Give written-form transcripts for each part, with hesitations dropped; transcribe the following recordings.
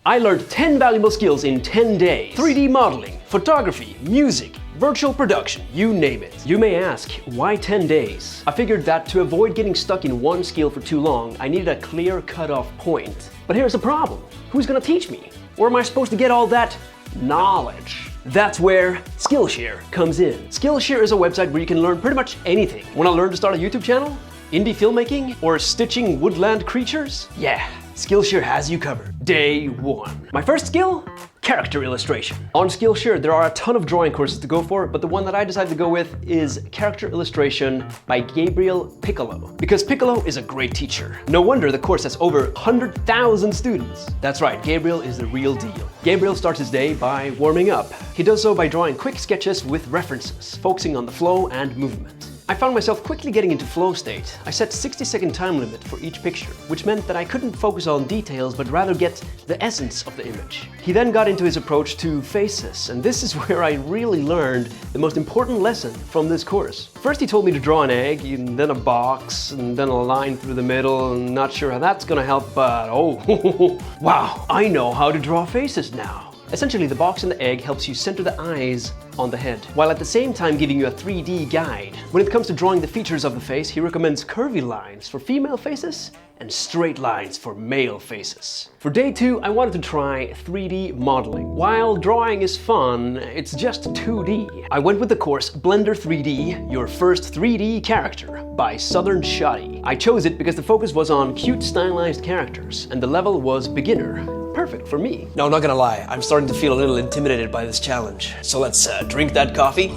I learned 10 valuable skills in 10 days. 3D modeling, photography, music, virtual production, you name it. You may ask, why 10 days? I figured that to avoid getting stuck in one skill for too long, I needed a clear cutoff point. But here's the problem. Who's gonna teach me? Where am I supposed to get all that knowledge? That's where Skillshare comes in. Skillshare is a website where you can learn pretty much anything. Wanna learn to start a YouTube channel? Indie filmmaking? Or stitching woodland creatures? Yeah, Skillshare has you covered. Day 1. My first skill? Character illustration. On Skillshare, there are a ton of drawing courses to go for, but the one that I decided to go with is Character Illustration by Gabriel Picolo. Because Picolo is a great teacher. No wonder the course has over 100,000 students. That's right, Gabriel is the real deal. Gabriel starts his day by warming up. He does so by drawing quick sketches with references, focusing on the flow and movement. I found myself quickly getting into flow state. I set 60-second time limit for each picture, which meant that I couldn't focus on details but rather get the essence of the image. He then got into his approach to faces, and this is where I really learned the most important lesson from this course. First he told me to draw an egg, and then a box, and then a line through the middle, and not sure how that's gonna help, but oh, wow, I know how to draw faces now. Essentially, the box and the egg helps you center the eyes on the head, while at the same time giving you a 3D guide. When it comes to drawing the features of the face, he recommends curvy lines for female faces and straight lines for male faces. For day 2, I wanted to try 3D modeling. While drawing is fun, it's just 2D. I went with the course Blender 3D, Your First 3D Character by Southern Shoddy. I chose it because the focus was on cute stylized characters, and the level was beginner. Perfect for me. No, I'm not gonna lie. I'm starting to feel a little intimidated by this challenge. So let's drink that coffee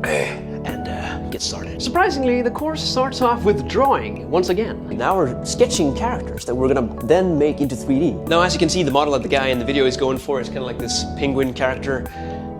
and get started. Surprisingly, the course starts off with drawing once again. Now we're sketching characters that we're gonna then make into 3D. Now, as you can see, the model that the guy in the video is going for is kind of like this penguin character.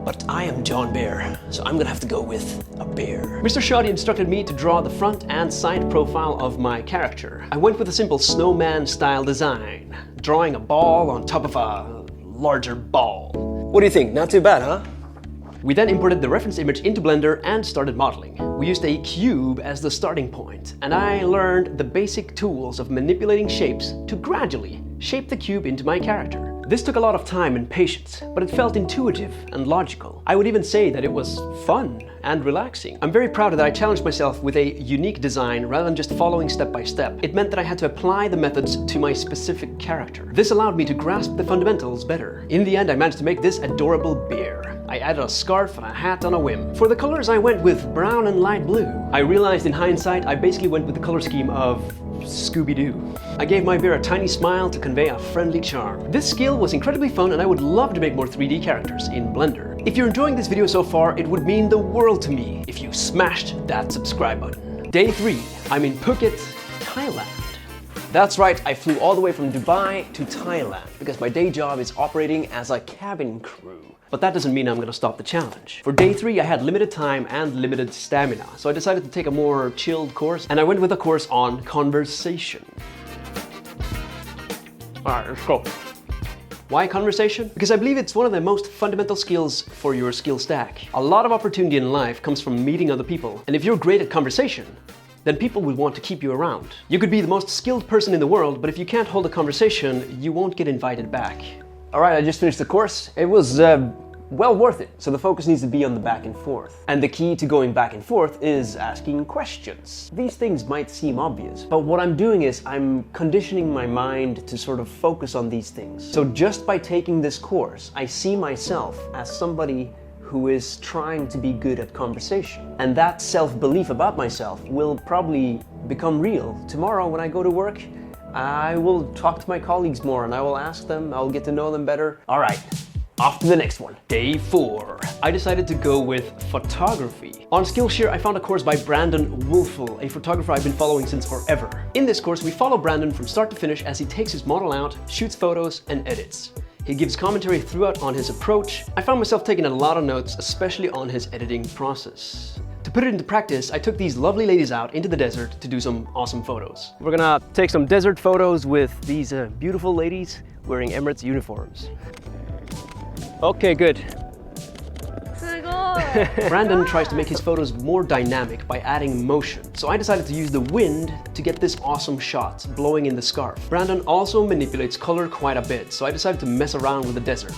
But I am John Bear, so I'm gonna have to go with a bear. Mr. Shoddy instructed me to draw the front and side profile of my character. I went with a simple snowman style design, drawing a ball on top of a larger ball. What do you think? Not too bad, huh? We then imported the reference image into Blender and started modeling. We used a cube as the starting point, and I learned the basic tools of manipulating shapes to gradually shape the cube into my character. This took a lot of time and patience, but it felt intuitive and logical. I would even say that it was fun and relaxing. I'm very proud that I challenged myself with a unique design rather than just following step by step. It meant that I had to apply the methods to my specific character. This allowed me to grasp the fundamentals better. In the end, I managed to make this adorable bear. I added a scarf and a hat on a whim. For the colors, I went with brown and light blue. I realized in hindsight, I basically went with the color scheme of Scooby-Doo. I gave my bear a tiny smile to convey a friendly charm. This skill was incredibly fun, and I would love to make more 3D characters in Blender. If you're enjoying this video so far, it would mean the world to me if you smashed that subscribe button. Day 3, I'm in Phuket, Thailand. That's right, I flew all the way from Dubai to Thailand because my day job is operating as a cabin crew. But that doesn't mean I'm gonna stop the challenge. For day 3, I had limited time and limited stamina, so I decided to take a more chilled course, and I went with a course on conversation. Alright, let's go. Why conversation? Because I believe it's one of the most fundamental skills for your skill stack. A lot of opportunity in life comes from meeting other people, and if you're great at conversation, then people will want to keep you around. You could be the most skilled person in the world, but if you can't hold a conversation, you won't get invited back. All right, I just finished the course. It was well worth it. So the focus needs to be on the back and forth. And the key to going back and forth is asking questions. These things might seem obvious, but what I'm doing is I'm conditioning my mind to sort of focus on these things. So just by taking this course, I see myself as somebody who is trying to be good at conversation. And that self-belief about myself will probably become real. Tomorrow when I go to work, I will talk to my colleagues more and I will ask them, I'll get to know them better. All right, off to the next one. Day 4, I decided to go with photography. On Skillshare, I found a course by Brandon Wolfel, a photographer I've been following since forever. In this course, we follow Brandon from start to finish as he takes his model out, shoots photos, and edits. He gives commentary throughout on his approach. I found myself taking a lot of notes, especially on his editing process. To put it into practice, I took these lovely ladies out into the desert to do some awesome photos. We're gonna take some desert photos with these beautiful ladies wearing Emirates uniforms. Okay, good. すご Brandon tries to make his photos more dynamic by adding motion, so I decided to use the wind to get this awesome shot, blowing in the scarf. Brandon also manipulates color quite a bit, so I decided to mess around with the desert.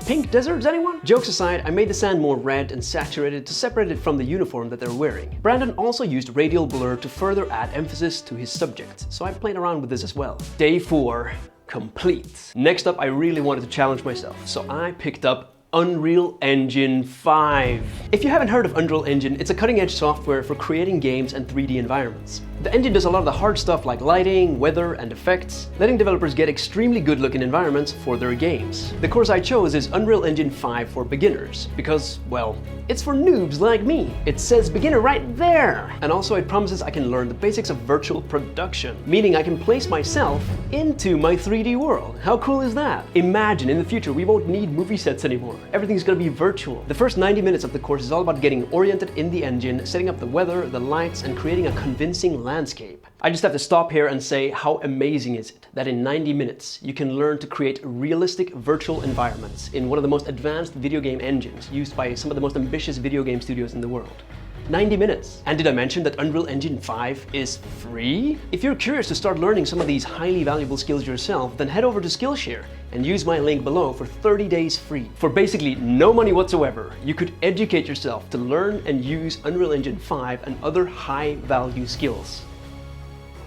Pink deserts, anyone? Jokes aside, I made the sand more red and saturated to separate it from the uniform that they're wearing. Brandon also used radial blur to further add emphasis to his subject, so I played around with this as well. Day 4, complete. Next up, I really wanted to challenge myself, so I picked up Unreal Engine 5. If you haven't heard of Unreal Engine, it's a cutting-edge software for creating games and 3D environments. The engine does a lot of the hard stuff like lighting, weather, and effects, letting developers get extremely good-looking environments for their games. The course I chose is Unreal Engine 5 for beginners, because, well, it's for noobs like me. It says beginner right there! And also it promises I can learn the basics of virtual production, meaning I can place myself into my 3D world. How cool is that? Imagine in the future we won't need movie sets anymore. Everything's gonna be virtual. The first 90 minutes of the course is all about getting oriented in the engine, setting up the weather, the lights, and creating a convincing landscape. I just have to stop here and say how amazing is it that in 90 minutes you can learn to create realistic virtual environments in one of the most advanced video game engines used by some of the most ambitious video game studios in the world. 90 minutes. And did I mention that Unreal Engine 5 is free? If you're curious to start learning some of these highly valuable skills yourself, then head over to Skillshare and use my link below for 30 days free. For basically no money whatsoever, you could educate yourself to learn and use Unreal Engine 5 and other high-value skills.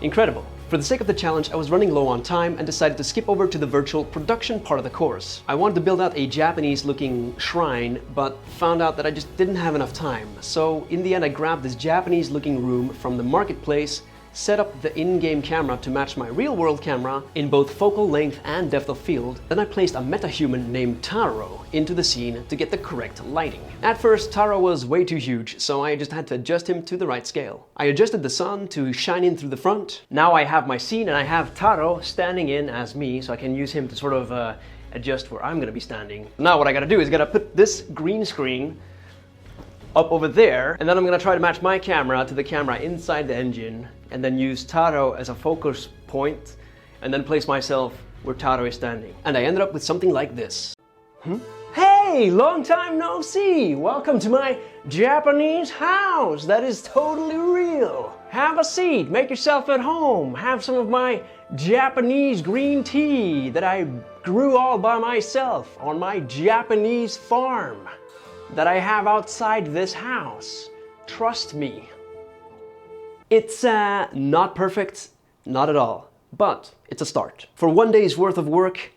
Incredible. For the sake of the challenge, I was running low on time and decided to skip over to the virtual production part of the course. I wanted to build out a Japanese-looking shrine, but found out that I just didn't have enough time. So in the end, I grabbed this Japanese-looking room from the marketplace, set up the in-game camera to match my real-world camera in both focal length and depth of field. Then I placed a metahuman named Taro into the scene to get the correct lighting. At first, Taro was way too huge, so I just had to adjust him to the right scale. I adjusted the sun to shine in through the front. Now I have my scene and I have Taro standing in as me, so I can use him to sort of adjust where I'm gonna be standing. Now what I gotta do is I gotta put this green screen up over there, and then I'm gonna try to match my camera to the camera inside the engine, and then use Taro as a focus point, and then place myself where Taro is standing. And I ended up with something like this. Hey, long time no see! Welcome to my Japanese house that is totally real. Have a seat, make yourself at home, have some of my Japanese green tea that I grew all by myself on my Japanese farm that I have outside this house. Trust me. It's not perfect, not at all, but it's a start. For one day's worth of work,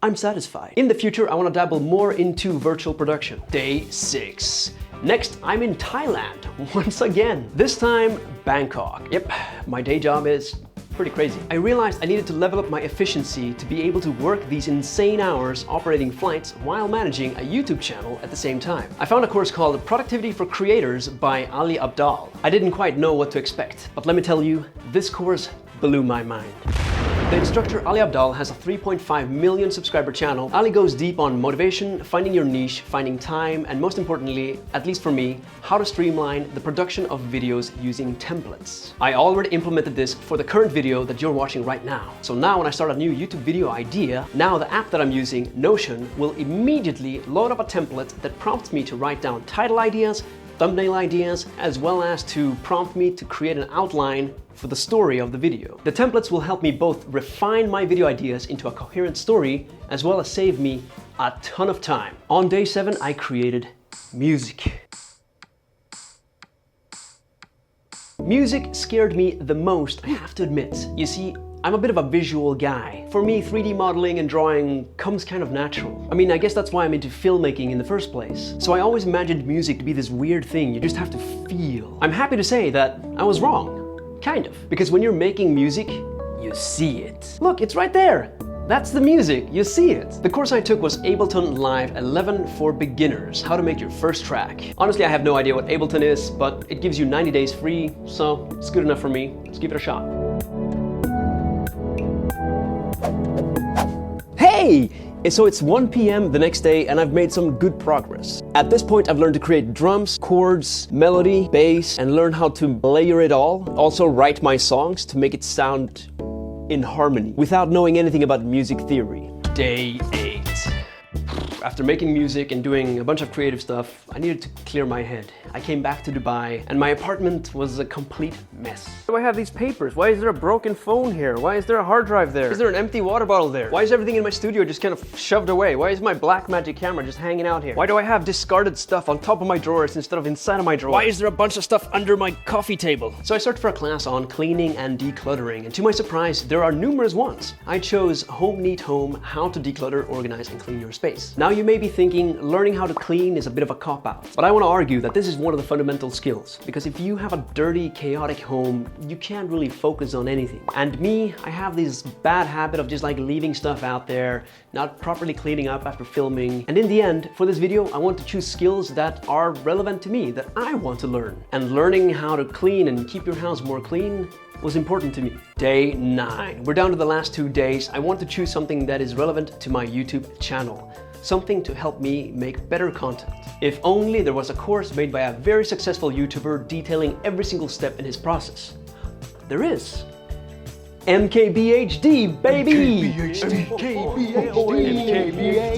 I'm satisfied. In the future, I want to dabble more into virtual production. Day 6. Next, I'm in Thailand once again. This time, Bangkok. Yep, my day job is pretty crazy. I realized I needed to level up my efficiency to be able to work these insane hours operating flights while managing a YouTube channel at the same time. I found a course called Productivity for Creators by Ali Abdaal. I didn't quite know what to expect, but let me tell you, this course blew my mind. The instructor Ali Abdaal has a 3.5 million subscriber channel. Ali goes deep on motivation, finding your niche, finding time, and most importantly, at least for me, how to streamline the production of videos using templates. I already implemented this for the current video that you're watching right now. So now when I start a new YouTube video idea, now the app that I'm using, Notion, will immediately load up a template that prompts me to write down title ideas, thumbnail ideas, as well as to prompt me to create an outline for the story of the video. The templates will help me both refine my video ideas into a coherent story, as well as save me a ton of time. On day 7, I created music. Music scared me the most, I have to admit. You see, I'm a bit of a visual guy. For me, 3D modeling and drawing comes kind of natural. I mean, I guess that's why I'm into filmmaking in the first place. So I always imagined music to be this weird thing you just have to feel. I'm happy to say that I was wrong. Kind of. Because when you're making music, you see it. Look, it's right there. That's the music, you see it. The course I took was Ableton Live 11 for Beginners, how to make your first track. Honestly, I have no idea what Ableton is, but it gives you 90 days free, so it's good enough for me. Let's give it a shot. Hey! So it's 1 p.m. the next day and I've made some good progress. At this point, I've learned to create drums, chords, melody, bass, and learn how to layer it all. Also write my songs to make it sound in harmony without knowing anything about music theory. Day 8. After making music and doing a bunch of creative stuff, I needed to clear my head. I came back to Dubai and my apartment was a complete mess. Why do I have these papers? Why is there a broken phone here? Why is there a hard drive there? Is there an empty water bottle there? Why is everything in my studio just kind of shoved away? Why is my Blackmagic camera just hanging out here? Why do I have discarded stuff on top of my drawers instead of inside of my drawers? Why is there a bunch of stuff under my coffee table? So I searched for a class on cleaning and decluttering, and to my surprise, there are numerous ones. I chose Home Neat Home, How to Declutter, Organize, and Clean Your Space. Now you may be thinking, learning how to clean is a bit of a cop-out, but I want to argue that this is one of the fundamental skills, because if you have a dirty, chaotic home, you can't really focus on anything. And me, I have this bad habit of just like leaving stuff out there, not properly cleaning up after filming. And in the end, for this video, I want to choose skills that are relevant to me, that I want to learn. And learning how to clean and keep your house more clean was important to me. Day 9. We're down to the last 2 days. I want to choose something that is relevant to my YouTube channel. Something to help me make better content. If only there was a course made by a very successful YouTuber detailing every single step in his process. There is. MKBHD, baby!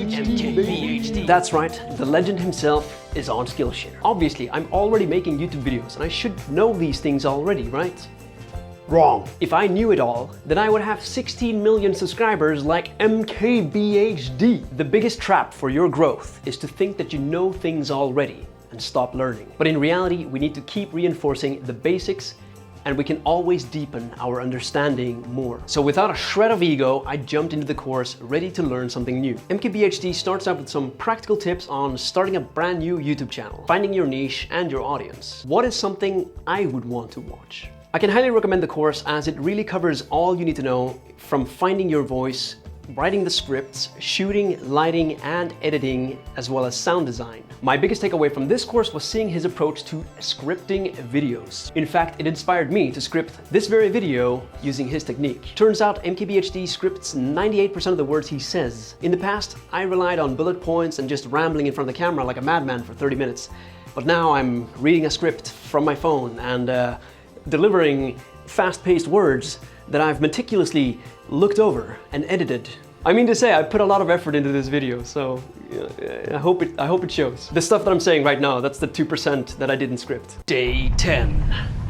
MKBHD. That's right, the legend himself is on Skillshare. Obviously, I'm already making YouTube videos and I should know these things already, right? Wrong. If I knew it all, then I would have 16 million subscribers like MKBHD. The biggest trap for your growth is to think that you know things already and stop learning. But in reality, we need to keep reinforcing the basics, and we can always deepen our understanding more. So without a shred of ego, I jumped into the course ready to learn something new. MKBHD starts out with some practical tips on starting a brand new YouTube channel, finding your niche and your audience. What is something I would want to watch? I can highly recommend the course as it really covers all you need to know, from finding your voice, writing the scripts, shooting, lighting, and editing, as well as sound design. My biggest takeaway from this course was seeing his approach to scripting videos. In fact, it inspired me to script this very video using his technique. Turns out MKBHD scripts 98% of the words he says. In the past, I relied on bullet points and just rambling in front of the camera like a madman for 30 minutes. But now I'm reading a script from my phone and delivering fast-paced words that I've meticulously looked over and edited. I mean to say, I put a lot of effort into this video, so I hope it shows. The stuff that I'm saying right now, that's the 2% that I didn't script. Day 10,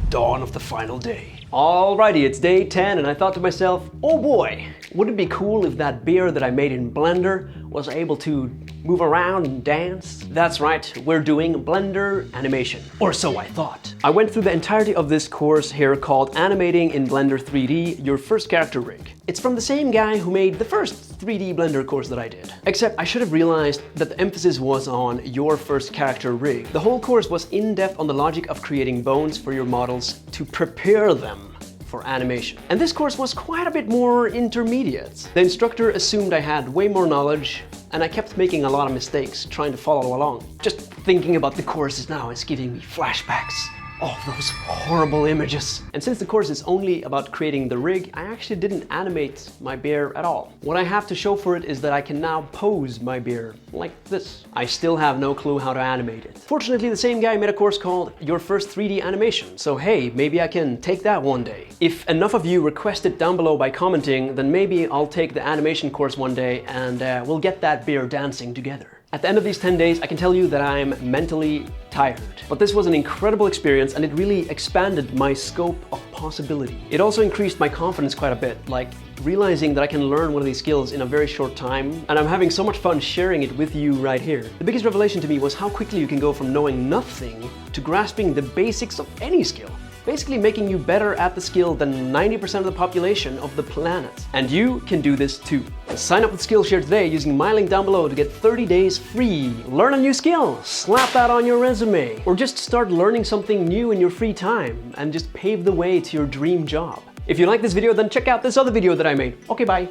dawn of the final day. Alrighty, it's day 10 and I thought to myself, oh boy, would it be cool if that beer that I made in Blender was able to move around and dance? That's right, we're doing Blender animation. Or so I thought. I went through the entirety of this course here called Animating in Blender 3D, Your First Character Rig. It's from the same guy who made the first 3D Blender course that I did. Except I should have realized that the emphasis was on your first character rig. The whole course was in-depth on the logic of creating bones for your models to prepare them for animation. And this course was quite a bit more intermediate. The instructor assumed I had way more knowledge, and I kept making a lot of mistakes trying to follow along. Just thinking about the courses now is giving me flashbacks. Oh, those horrible images. And since the course is only about creating the rig, I actually didn't animate my bear at all. What I have to show for it is that I can now pose my bear like this. I still have no clue how to animate it. Fortunately, the same guy made a course called Your First 3D Animation, so hey, maybe I can take that one day. If enough of you request it down below by commenting, then maybe I'll take the animation course one day and we'll get that bear dancing together. At the end of these 10 days, I can tell you that I'm mentally tired. But this was an incredible experience and it really expanded my scope of possibility. It also increased my confidence quite a bit, like realizing that I can learn one of these skills in a very short time, and I'm having so much fun sharing it with you right here. The biggest revelation to me was how quickly you can go from knowing nothing to grasping the basics of any skill. Basically making you better at the skill than 90% of the population of the planet. And you can do this too. Sign up with Skillshare today using my link down below to get 30 days free. Learn a new skill, slap that on your resume, or just start learning something new in your free time and just pave the way to your dream job. If you like this video, then check out this other video that I made. Okay, bye.